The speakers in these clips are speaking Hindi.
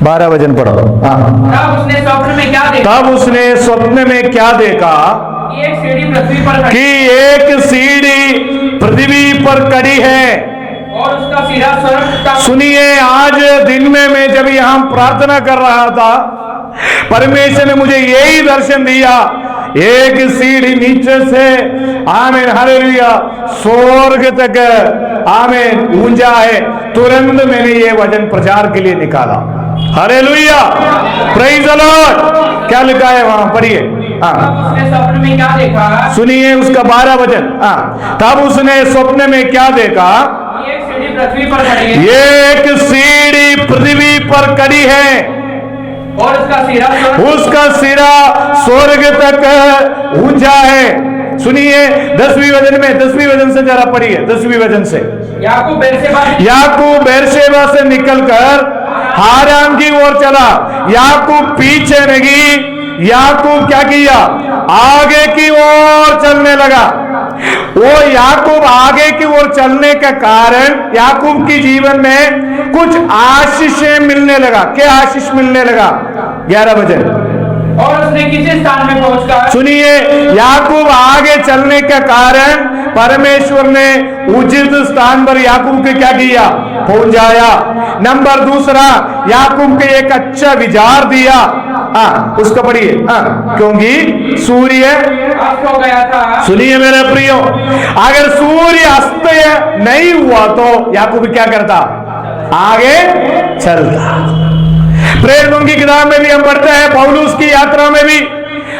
12 वचन पढ़ो। तब उसने स्वप्न में क्या देखा? तब उसने स्वप्न में क्या देखा? कि एक सीढ़ी पृथ्वी पर खड़ी कि एक सीढ़ी पृथ्वी पर खड़ी है और उसका सिरा स्वर्ग का। सुनिए, आज दिन में मैं जब यहाँ प्रार्थना कर रहा था, परमेश्वर ने मुझे यही दर्शन दिया। एक सीढ़ी नीचे से आमीन हालेलुया स्वर्ग तक आमीन ऊंचा है। तुरंत मैंने ये वचन प्रचार के लिए निकाला। Hallelujah, praise the Lord. क्या लिखा है वहां, पढ़िए। तब उसने स्वप्न में क्या देखा? सुनिए उसका 12 वचन। तब उसने स्वप्न में क्या देखा? कि एक सीढ़ी पृथ्वी पर खड़ी है ये एक सीढ़ी पृथ्वी पर खड़ी है और उसका सिरा स्वर्ग तक ऊंचा है। सुनिए 10वीं वचन में, 10वीं वचन से जरा पढ़िए, 10वीं वचन से। याकूब बेरशेबा से निकलकर हारान की ओर चला। याकूब पीछे नहीं, याकूब क्या किया? आगे की ओर चलने लगा। वो याकूब आगे की ओर चलने का कारण याकूब की जीवन में कुछ आशीषें मिलने लगा। क्या आशीष मिलने लगा? 11 वचन। और उसने किसी स्थान में पहुंचकर, सुनिए, याकूब आगे चलने का कारण परमेश्वर ने उचित स्थान पर याकूब के क्या किया? पहुंचाया। नंबर दूसरा, याकूब के एक अच्छा विचार दिया। उसको पढ़िए। क्योंकि सूर्य अस्त हो गया था। सुनिए मेरे प्रियो, अगर सूर्य अस्त नहीं हुआ तो याकूब क्या करता? आगे चलता। प्रेरितों की किताब में भी हम पढ़ते हैं, पौलुस की यात्रा में भी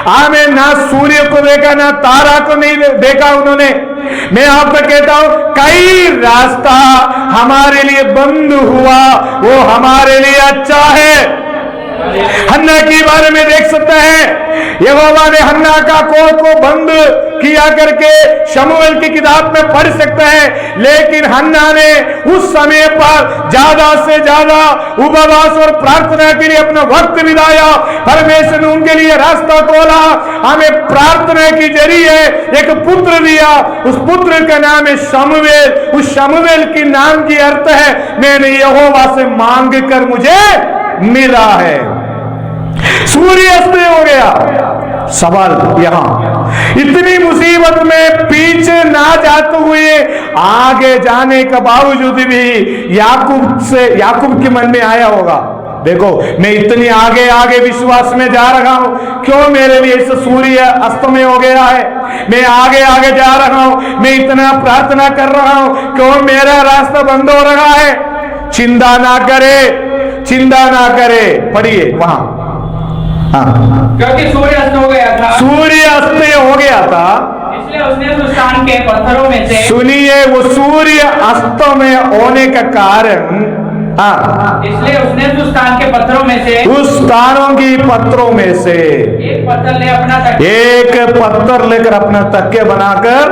आमीन, ना सूर्य को देखा ना तारा को नहीं देखा उन्होंने। मैं आपको कहता हूं, कई रास्ता हमारे लिए बंद हुआ, वो हमारे लिए अच्छा है। हन्ना के बारे में देख सकते हैं, यहोवा ने हन्ना का कोल को बंद किया करके शमूएल की किताब में पढ़ सकते हैं। लेकिन हन्ना ने उस समय पर ज्यादा से ज्यादा उपवास और प्रार्थना के लिए अपना वक्त बिताया। परमेश्वर ने उनके लिए रास्ता खोला, हमें प्रार्थना के जरिए एक पुत्र दिया। उस पुत्र का नाम है शमूएल। उस शमूएल की नाम की अर्थ है मैंने यहोवा से मांग कर मुझे मिला है। सूर्य अस्त हो गया। सवाल यहां, इतनी मुसीबत में पीछे ना जाते हुए आगे जाने के बावजूद भी याकूब के मन में आया होगा, देखो मैं इतनी आगे आगे विश्वास में जा रहा हूं, क्यों मेरे लिए इस सूर्य अस्त में हो गया है? मैं आगे आगे जा रहा हूं, मैं इतना प्रार्थना कर रहा हूं, क्यों मेरा रास्ता बंद हो रहा है? चिंता ना करे, चिंता ना करे। पढ़िए वहां। क्योंकि सूर्य अस्त हो गया था। सूर्य अस्त हो गया था, इसलिए उसने उस स्थान के पत्थरों में से, सुनिए वो सूर्य अस्त में होने का कारण, इसलिए उसने उस स्थान के पत्थरों में से, उस स्थानों की पत्थरों में से एक पत्थर लेकर अपना तकिया बनाकर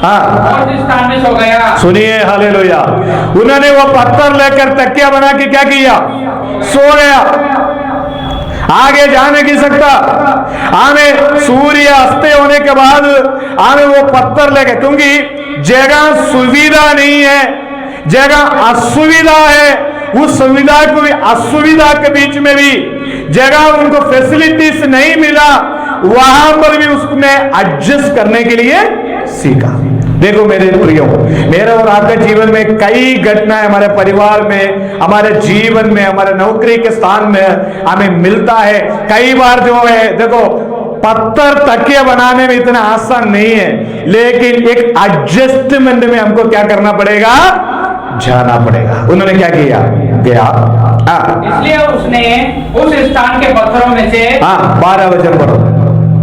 और इस स्थान में सो गया। सुनिए हालेलुया, उन्होंने वो पत्थर लेकर तकिया बना के क्या किया? सो गया। आगे जाने की सकता, हमें सूर्य अस्त होने के बाद हमें वो पत्थर लेके, क्योंकि जगह सुविधा नहीं है, जगह असुविधा है। उस सुविधा को भी असुविधा के बीच में भी जगह उनको फैसिलिटीज नहीं मिला, वहां पर भी उसने एडजस्ट करने के लिए सीखा। देखो मेरे प्रियो, मेरे और आपके जीवन में कई घटनाएं हमारे परिवार में, हमारे जीवन में, हमारे नौकरी के स्थान में हमें मिलता है। कई बार जो है देखो, पत्थर तकिया बनाने में इतना आसान नहीं है, लेकिन एक एडजस्टमेंट में हमको क्या करना पड़ेगा? जाना पड़ेगा। उन्होंने क्या किया? गया। इसलिए उसने उस स्थान के पत्थरों में से, 12 वचन पढ़ो।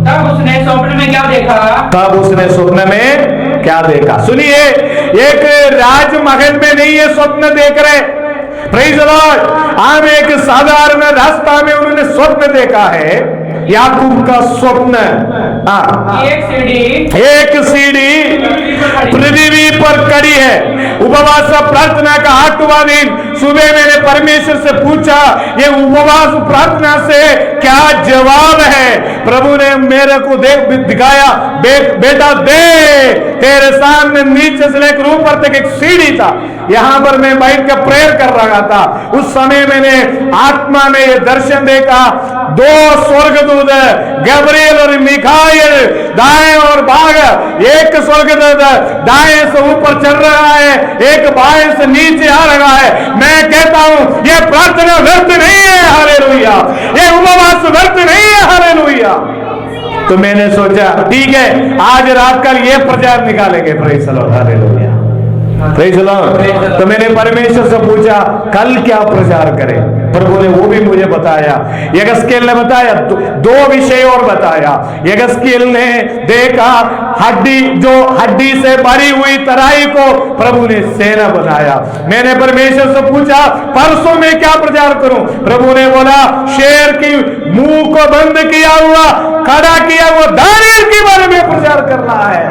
तब उसने स्वप्न में क्या देखा? तब उसने स्वप्न में क्या देखा? सुनिए, एक राजमहल में नहीं ये स्वप्न देख रहे, प्रेज़ द लॉर्ड। हम एक साधारण रास्ता में उन्होंने स्वप्न देखा है। याकूब का स्वप्न। एक सीढ़ी पृथ्वी पर खड़ी है। उपवास प्रार्थना का 8वां दिन सुबह मैंने परमेश्वर से पूछा, ये उपवास प्रार्थना से क्या जवाब है? प्रभु ने मेरे को दिखाया, बेटा दे, तेरे सामने नीचे से लेकर ऊपर तक एक सीढ़ी था, यहां पर मैं बैठ कर प्रेयर कर रहा था। उस समय मैंने आत्मा में ये दर्शन देखा, 2 स्वर्गदूत गब्रिएल और मिखाइल दाएं और बाएं, एक स्वर्गदूत दाएं से ऊपर चढ़ रहा है, एक बाएं से नीचे आ रहा है। मैं कहता हूं ये प्रार्थना व्यर्थ नहीं है, हालेलुया, ये उपवास व्यर्थ नहीं है, हालेलुया। तो मैंने सोचा ठीक है, आज रात कल ये प्रचार निकालेंगे, praise the Lord, hallelujah, praise the Lord. तो मैंने परमेश्वर से पूछा कल क्या प्रचार करें? प्रभु ने वो भी मुझे बताया। यगस्केल ने बताया, 2 विषय और बताया। यगस्केल ने देखा हड्डी से भरी हुई तराई को प्रभु ने सेना बनाया। मैंने परमेश्वर से पूछा परसों में क्या प्रचार करूं? प्रभु ने बोला शेर की मुंह को बंद किया हुआ, खड़ा किया हुआ दानियेल के बारे में प्रचार करना है।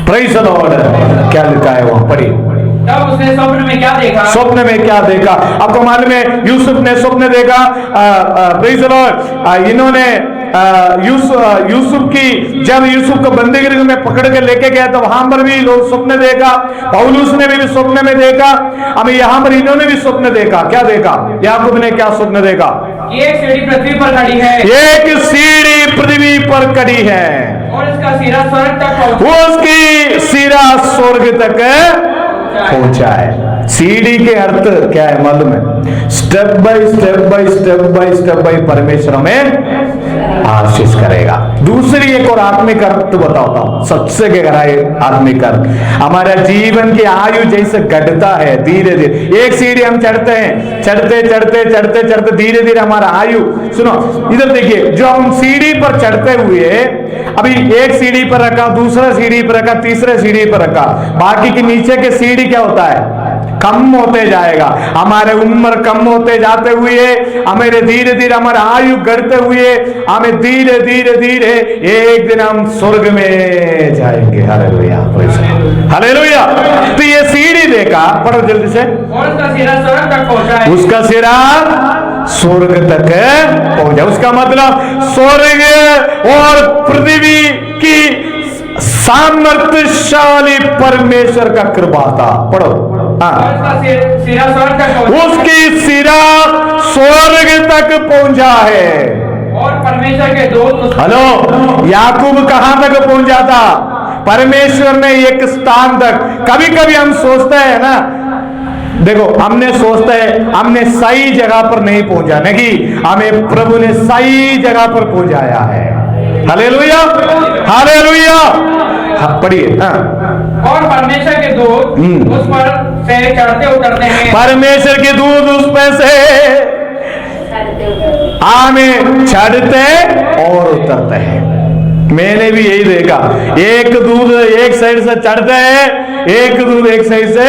Praise the Lord. क्या लिखा है वहां, पढ़िए। तब उसने स्वप्न में क्या देखा? स्वप्न में क्या देखा? आपको मालूम है यूसुफ ने स्वप्न देखा। Praise the Lord. इन्होंने यूसुफ की, जब यूसुफ को बंदीगृह में पकड़ के लेके गया तो वहां पर भी लोग स्वप्न देखा। पौलुस ने भी स्वप्न में देखा। अब यहां पर इन्होंने भी स्वप्न देखा। क्या देखा? याकूब ने क्या स्वप्न देखा? एक सीढ़ी पृथ्वी पर खड़ी है, एक सीढ़ी पृथ्वी पर खड़ी है और इसका सिरा स्वर्ग तक पहुंचा। उसकी सिरा स्वर्ग तक पहुंचा है। सीढ़ी के अर्थ क्या है मालूम है? Step by step by step by step by परमेश्वर में आशीष करेगा। दूसरी एक और आत्मिक अर्थ बताता हूं, सबसे गहराई आत्मिक अर्थ, हमारा जीवन की आयु जैसे घटता है धीरे धीरे। एक सीढ़ी हम चढ़ते हैं, चढ़ते चढ़ते चढ़ते चढ़ते धीरे धीरे हमारा आयु, सुनो इधर देखिए, जो हम सीढ़ी पर चढ़ते हुए अभी एक सीढ़ी पर रखा, दूसरा सीढ़ी पर रखा, तीसरे सीढ़ी पर रखा, बाकी के नीचे के सीढ़ी क्या होता है? कम होते जाएगा। हमारे उम्र कम होते जाते हुए, हमारे धीरे धीरे हमारा आयु बढ़ते हुए, हमें धीरे धीरे धीरे एक दिन हम स्वर्ग में जाएंगे। Hallelujah, hallelujah. तो ये सीढ़ी देखा, पढ़ो जल्दी से। और उसका सिरा स्वर्ग तक पहुंचा है। उसका सिरा स्वर्ग तक पहुंचा। उसका मतलब स्वर्ग और पृथ्वी की सामर्थ्यशाली परमेश्वर का कृपा था। पढ़ो। सिरा स्वर्ग तक पहुंचा। उसकी सिरा स्वर्ग तक पहुंचा है। और परमेश्वर के दूत, हेलो, याकूब कहां तक पहुंचा था? परमेश्वर ने एक स्थान तक। कभी कभी हम सोचते हैं ना, देखो हमने सोचते हैं हमने सही जगह पर नहीं पहुंचा, नहीं, हमें प्रभु ने सही जगह पर पहुंचाया है। Hallelujah, hallelujah. पढ़िए। और परमेश्वर के दूत उस पर से चढ़ते उतरते हैं। परमेश्वर के दूत उस पर से आमें चढ़ते और उतरते हैं। मैंने भी यही देखा, एक दूध एक साइड से चढ़ते हैं, एक दूध एक साइड से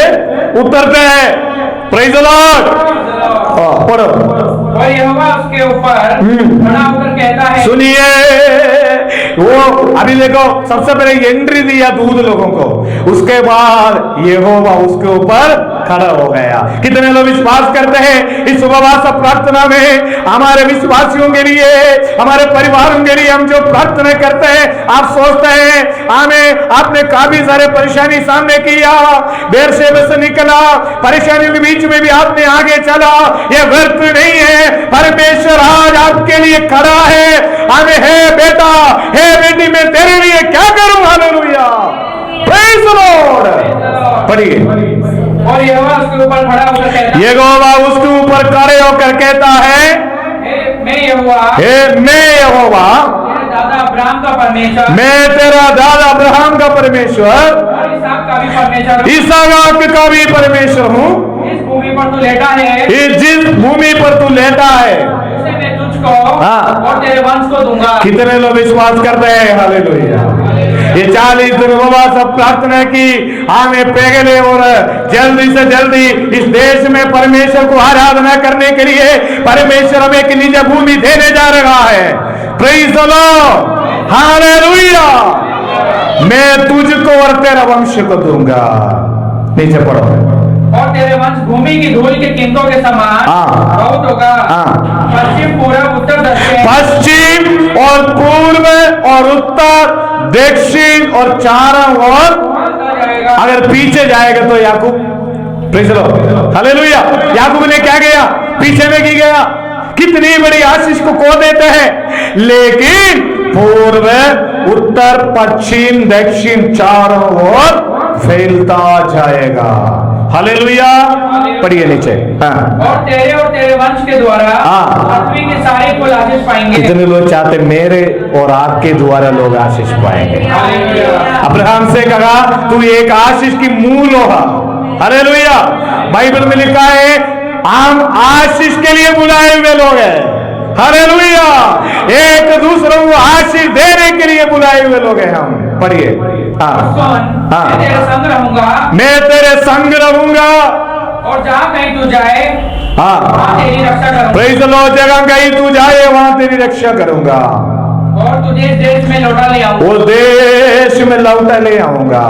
उतरते हैं। Praise the Lord. पढ़ो। और यहोवा उसके ऊपर खड़ा होकर कहता है, सुनिए, वो अभी देखो सबसे पहले एंट्री दिया दूध लोगों को, उसके बाद यहोवा उसके ऊपर खड़ा हो गया। कितने लोग विश्वास करते हैं इस उपवास प्रार्थना में? हमारे विश्वासियों के लिए, हमारे परिवारों के लिए हम जो प्रार्थना करते हैं, आप सोचते हैं हमें आपने काफी सारे परेशानी सामने किया, बेरशेबे से निकला, परेशानियों के बीच में भी आपने आगे चला, ये व्यर्थ नहीं है। परमेश्वर आज आपके लिए खड़ा है। हमें है बेटा, है बेटी, मैं तेरे लिए क्या करूं? Hallelujah, praise the Lord. पढ़िए। और यहोवा उसके ऊपर खड़ा होकर कहता है, यहोवा उसके ऊपर खड़े होकर कहता है, मैं यहोवा, मैं दादा अब्राहम का परमेश्वर, मैं तेरा दादा अब्राहम का परमेश्वर, और इसहाक का भी परमेश्वर, इसहाक का भी परमेश्वर हूँ। इस भूमि पर तू लेटा है, जिस भूमि पर तू लेटा है, उसे मैं तुझको हाँ, और तेरे वंश को दूंगा। कितने लोग विश्वास करते हैं? हालेलुया। ये 40 दिन उपवास प्रार्थना की, हमें पहले और जल्दी से जल्दी इस देश में परमेश्वर को आराधना करने के लिए परमेश्वर हमें एक निज भूमि देने जा रहा है। Praise the Lord, hallelujah. मैं तुझको और तेरा वंश को दूंगा। नीचे पढ़ो। और तेरे वंश भूमि की धूल के किंतों के समान हाँ। बहुत होगा। हाँ। पश्चिम पूरब उत्तर दक्षिण, पश्चिम और पूर्व और उत्तर दक्षिण और चारों ओर बढ़ता जाएगा। अगर पीछे जाएगा तो याकूब, प्रेज़ द लॉर्ड, हालेलुया। याकूब ने क्या किया? पीछे में की गया। कितनी बड़ी आशीष को खो देते हैं, लेकिन पूर्व उत्तर पश्चिम दक्षिण चारों ओर फैलता जाएगा। हालेलुया। पढ़िए नीचे। हाँ। और तेरे वंश के द्वारा हाँ। पृथ्वी के सारे कुल आशीष पाएंगे। कितने लोग चाहते मेरे और आपके द्वारा लोग आशीष पाएंगे? हालेलुया। अब्राहम से कहा तू एक आशीष की मूल होगा। हालेलुया। बाइबल में लिखा है हम आशीष के लिए बुलाए हुए लोग हैं। हालेलुया। एक दूसरों को आशीष देने के लिए बुलाए हुए लोग हैं हम। पढ़िए। हाँ। सुन, हाँ। मैं तेरे संग रहूंगा। मैं तेरे संग रहूंगा। और जहाँ कहीं तू जाए हाँ। वहाँ तेरी रक्षा करूंगा। प्रेज़ द लॉर्ड, जगह कहीं तू जाए वहां तेरी रक्षा करूंगा। और तुझे इस देश में लौटा ले आऊंगा। वो देश में लौटा ले आऊंगा।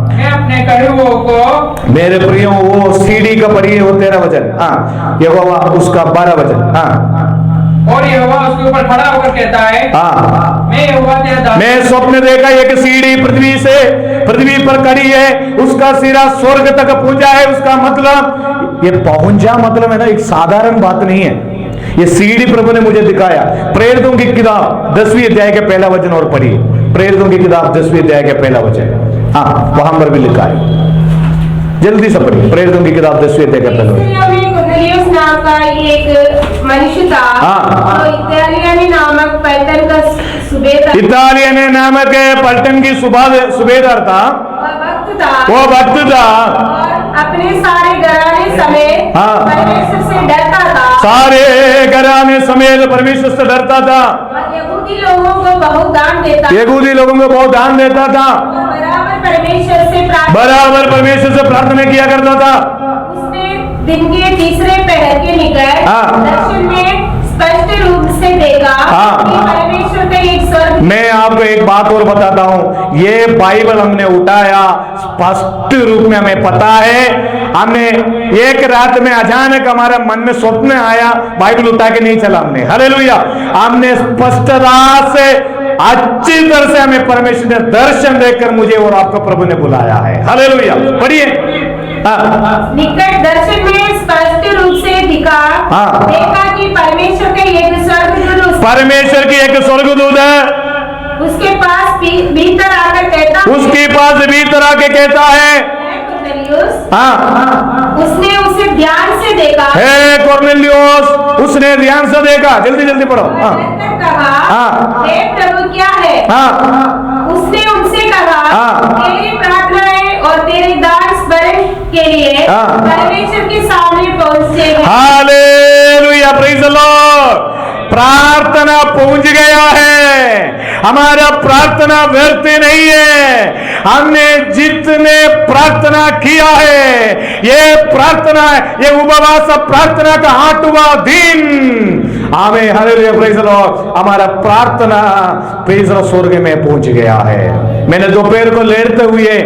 मैं अपने कहे हुओं को मेरे प्रियो वो सीढ़ी का पढ़िए, वो 13 वचन। हाँ। यहोवा उसका 12 वचन। हाँ। और यहोवा उसके ऊपर खड़ा होकर कहता है हाँ। मैं यहोवा तेरा दास। मैं स्वप्न देखा एक सीढ़ी पृथ्वी पर खड़ी है, उसका सिरा स्वर्ग तक पहुंचा है। उसका मतलब ये पहुंचा मतलब है ना, एक साधारण बात नहीं है। ये सीढ़ी प्रभु ने मुझे दिखाया। प्रेरितों की किताब 10वीं अध्याय के पहला वचन और पढ़िए। प्रेरितों की किताब 10वीं अध्याय के पहला वचन। हाँ, वहां पर भी लिखा है, जल्दी से पढ़िए। प्रेरितों की किताब 10वीं अध्याय का पहला वचन। कुरनेलियुस नाम का एक मनुष्य था। हाँ। वो इतालियनी नामक पलटन का सूबेदार इतालियन नामक पलटन की सुबेदार था। वो भक्त था। और अपने सारे घराने समेत हाँ। परमेश्वर से डरता था। सारे घराने समेत परमेश्वर से डरता था। और यहूदी लोगों को बहुत दान देता। यहूदी लोगों को बहुत दान देता था। और बराबर परमेश्वर से प्रार्थना किया करता था। उसने दिन के तीसरे पहर के निकट हाँ। दर्शन में स्पष्ट रूप से देखा हाँ। कि परमेश्वर का एक स्वर्ग। मैं आपको एक बात और बताता हूं, ये बाइबल हमने उठाया, स्पष्ट रूप में हमें पता है। हमने एक रात में अचानक हमारे मन में स्वप्न आया, बाइबल उठा के नहीं चला हमने। हालेलुया। हमने स्पष्टता से अच्छी तरह से हमें परमेश्वर ने दर्शन देकर मुझे और आपको प्रभु ने बुलाया है। हालेलुया। पढ़िए। निकट दर्शन में स्पष्ट रूप से दिखा। हाँ। देखा कि परमेश्वर का एक स्वर्गदूत परमेश्वर की एक स्वर्गदूत है, उसके पास भीतर आकर कहता। उसके पास भीतर आके कहता है। कुरनेलियुस। हाँ। उसने उसे ध्यान से देखा। हे कुरनेलियुस, उसने ध्यान से देखा। जल्दी जल्दी पढ़ो। हाँ। और कहा हाँ। हे प्रभु क्या है? हाँ। उसने उनसे कहा हाँ। तेरी प्रार्थनाएं और तेरे दास बरस के लिए हाँ। परमेश्वर के सामने पहुंचेगा। Hallelujah, praise the Lord. प्रार्थना पहुंच गया है। हमारा प्रार्थना व्यर्थ नहीं है। हमने जितने प्रार्थना किया है, ये प्रार्थना, ये उपवास प्रार्थना का 8वां दिन, आमीन, हालेलुया, प्रेज़ द लॉर्ड। हमारा प्रार्थना प्रेज़ द लॉर्ड स्वर्ग में पहुंच गया है। मैंने दोपहर को लेटते हुए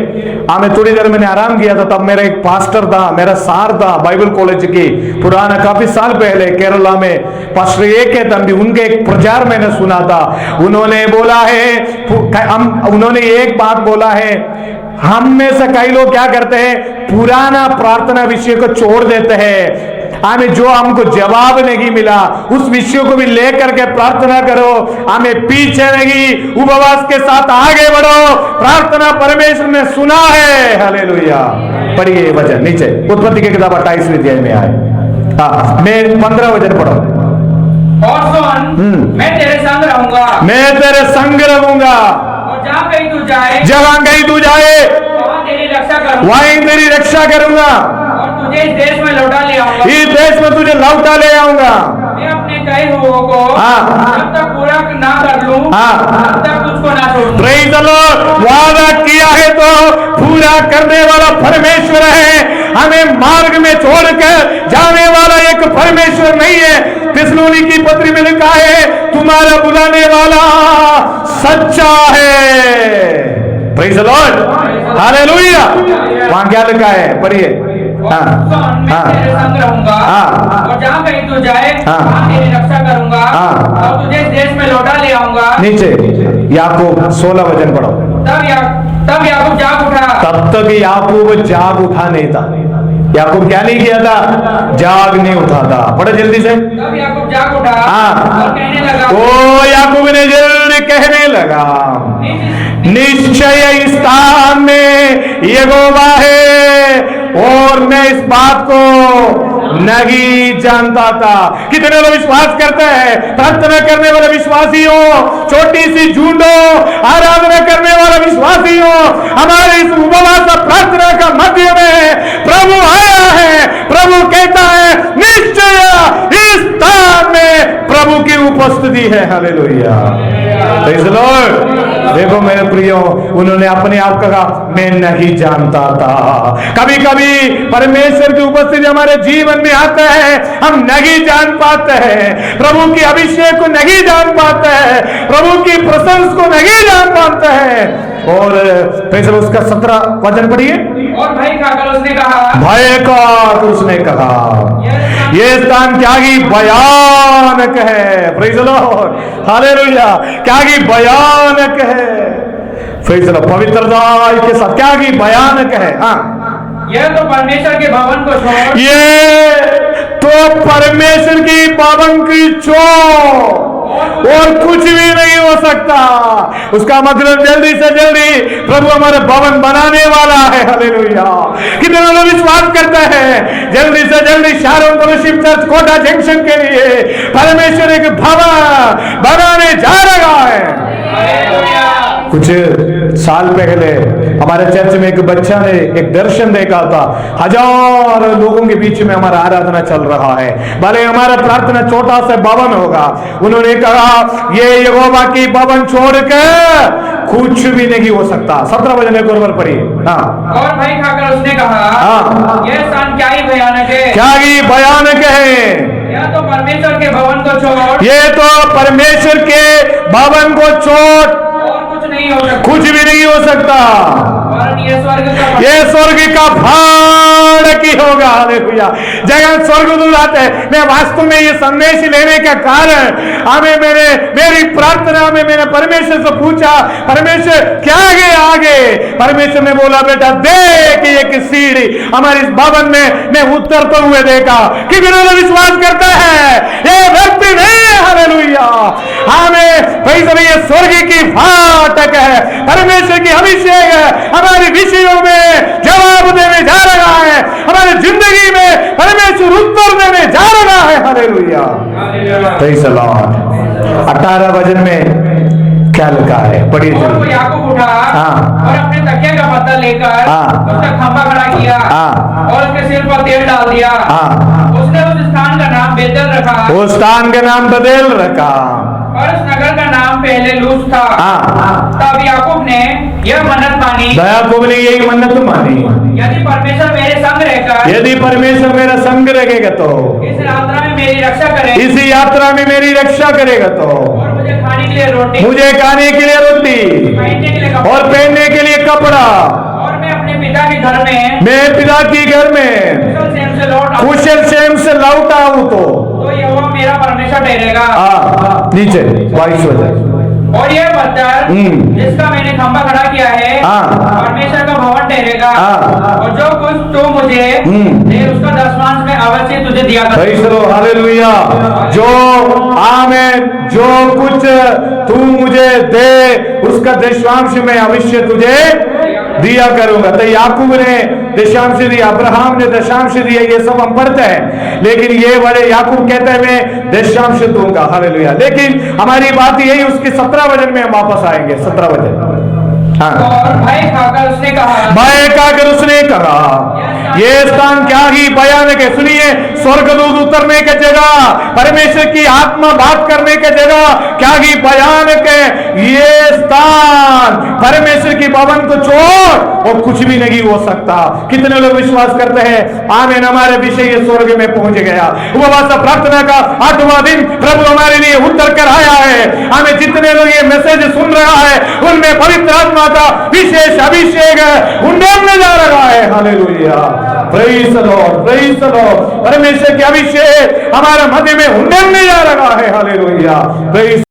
हमें थोड़ी देर मैंने आराम किया था। तब मेरा एक पास्टर था, मेरा सार था बाइबल कॉलेज की, पुराना, काफी साल पहले केरला में पास्टर एक है तंबी, उनके एक प्रचार मैंने सुना था। उन्होंने बोला है, उन्होंने एक बात बोला है, हम में से कई लोग क्या करते हैं, पुराना प्रार्थना विषय को छोड़ देते हैं। हमें जो हमको जवाब नहीं मिला उस विषय को भी लेकर के प्रार्थना करो। हमें पीछे नहीं, उपवास के साथ आगे बढ़ो। प्रार्थना परमेश्वर ने सुना है। हालेलुया। पढ़िए वचन नीचे, उत्पत्ति की किताब 28वीं अध्याय में आए। हाँ, मैं 15 वचन पढ़ो। और सुन, मैं तेरे संग रहूंगा। मैं तेरे संग रहूंगा। और जहाँ कहीं तू जाए जहां कहीं तू जाए वहाँ तेरी रक्षा करूंगा। वहीं तेरी रक्षा करूंगा। और तुझे इस देश में लौटा ले आऊंगा। इस देश में तुझे लौटा ले आऊंगा। मैं अपने कहे हुओं को हाँ। जब तक पूरा ना कर लूं हाँ। तब तक तुझको ना छोड़ूं। Praise the Lord. वादा किया है तो पूरा करने वाला परमेश्वर है। हमें मार्ग में छोड़कर जाने वाला एक परमेश्वर नहीं है। थिस्सलुनीकी पत्री में लिखा है तुम्हारा बुलाने वाला सच्चा है। Praise the Lord, hallelujah. वहां क्या लिखा है, पढ़िए। मैं तेरे संग रहूंगा और जहाँ कहीं तू जाए वहाँ तेरी रक्षा करूंगा और तुझे इस देश में लौटा ले आऊंगा। नीचे याकूब 16 वचन पढ़ो। तब याकूब जाग उठा। तब तक याकूब जाग उठा नहीं था। याकूब क्या नहीं किया था, जाग नहीं उठा था। पढ़ो जल्दी से। तब याकूब जाग उठा और कहने लगा, ओ याकूब ने जल्दी कहने लगा, निश्चय इस स्थान में यहोवा है और मैं इस बात को नहीं जानता था। कितने लोग विश्वास करते हैं, प्रार्थना करने वाले विश्वासी हो, छोटी सी झूठो आराधना करने वाला विश्वासी हो, हमारे इस उपवास प्रार्थना का मध्य में प्रभु आया है। प्रभु कहता है निश्चय इस स्थान में प्रभु की उपस्थिति है। Hallelujah, praise the Lord. देखो मेरे प्रियो, उन्होंने अपने आप कहा मैं नहीं जानता था। कभी कभी परमेश्वर की उपस्थिति हमारे जीवन में आता है, हम नहीं जान पाते हैं, प्रभु की अभिषेक को नहीं जान पाते हैं, प्रभु की प्रशंसा को नहीं जान पाते हैं। और फिर उसका 17 वचन पढ़िए। और भय खाकर उसने कहा, भय खाकर उसने कहा ये स्थान क्या ही भयानक है। Praise the Lord, hallelujah. क्या ही भयानक है। प्रेज़ द लॉर्ड, पवित्रता के साथ क्या ही भयानक है। हाँ, यह तो परमेश्वर के भवन को छोड़, ये तो परमेश्वर की भवन की छोड़ और कुछ भी नहीं हो सकता। उसका मतलब जल्दी से जल्दी प्रभु हमारे भवन बनाने वाला है। हालेलुया। कितने लोग विश्वास करते हैं जल्दी से जल्दी Sharon Fellowship Church Kota Junction के लिए परमेश्वर एक भवन बनाने जा रहा है। कुछ साल पहले हमारे चर्च में एक बच्चा ने एक दर्शन देखा था। हजार लोगों के बीच में हमारा आराधना चल रहा है, भले हमारा प्रार्थना छोटा सा भवन होगा। उन्होंने कहा ये यहोवा की भवन छोड़कर कुछ भी नहीं हो सकता। 17 वचन एक और पढ़िए। हाँ, और भय खाकर उसने कहा, हाँ, यह स्थान क्या ही भयानक है। क्या ही भयानक है। यह तो परमेश्वर के भवन को छोड़, ये तो परमेश्वर के भवन को छोड़ और कुछ नहीं हो सकता। कुछ भी नहीं हो सकता। और ये स्वर्ग का भाड़ की होगा। हालेलुया। जगह स्वर्गदूत आते हैं। मैं वास्तव में ये संदेश लेने का कारण मेरी प्रार्थना में मैंने परमेश्वर से पूछा, परमेश्वर क्या आगे। परमेश्वर ने बोला बेटा देख एक सीढ़ी हमारे इस भवन में मैं उतरते हुए देखा। कि बिना विश्वास करता है ये व्यक्ति नहीं है। हालेलुया। हमें ये स्वर्ग की फाटक है, परमेश्वर की अभिषेक है, हमारे विषयों में जवाब देने जा रहा है, हमारी जिंदगी में परमेश्वर उत्तर देने जा रहा है। Hallelujah, praise the Lord. 18 वचन में क्या लिखा है, पढ़िए। और वो याकूब उठा और अपने तकिया का पत्ता लेकर उसका खंभा खड़ा किया और उसके सिर पर तेल डाल दिया। उसने उस स्थान का नाम बेतेल रखा। उस स्थान का नाम बेतेल रखा और उस नगर का नाम पहले लूज था। तब याकूब ने यह मन्नत मानी, याकूब ने यही मन्नत मानी, यदि परमेश्वर मेरे संग रहकर, यदि परमेश्वर मेरा संग रहेगा तो इस यात्रा में मेरी रक्षा करे, इसी यात्रा में मेरी रक्षा करेगा तो, और मुझे खाने के लिए रोटी, मुझे खाने के लिए रोटी, पहनने के लिए कपड़ा, और पहनने के लिए कपड़ा, और मैं अपने पिता के घर में, मैं पिता के घर में कुशल क्षेम से लौट आऊं तो यहोवा मेरा परमेश्वर ठहरेगा। नीचे 22 वचन। और यह पत्थर जिसका मैंने खंभा खड़ा किया है परमेश्वर का भवन ठहरेगा। और जो कुछ तू मुझे दे उसका दशमांश में अवश्य तुझे दिया करूंगा। हालेलुया। जो आमीन, जो कुछ तू मुझे दे उसका दशमांश में अवश्य तुझे दिया करूंगा। तो याकूब ने दशांश दिया, अब्राहम ने दशांश दिया, ये सब हम पढ़ते हैं। लेकिन ये बड़े याकूब कहते हैं मैं दशांश दूंगा। हालेलुया। लेकिन हमारी बात यही, उसके 17 वचन में हम वापस आएंगे। 17 वचन। और भय खाकर उसने कहा, भय खाकर उसने कहा ये स्थान क्या ही भयानक है। सुनिए, स्वर्गदूत उतरने की जगह, परमेश्वर की आत्मा बात करने की जगह क्या ही भयानक है। ये स्थान परमेश्वर की भवन को छोड़ और कुछ भी नहीं हो सकता। कितने लोग विश्वास करते हैं आमीन, हमारे विषय ये स्वर्ग में पहुंच गया। उपवास प्रार्थना का 8वां दिन प्रभु हमारे लिए उतर कर आया है। हमें जितने लोग ये मैसेज सुन रहा है उनमें पवित्र आत्मा का विशेष अभिषेक है, उन्नत जा रहा है। Hallelujah, praise the Lord, praise the Lord. परमेश्वर के अभिषेक हमारे मध्य में उन्नत जा रहा है। Hallelujah, praise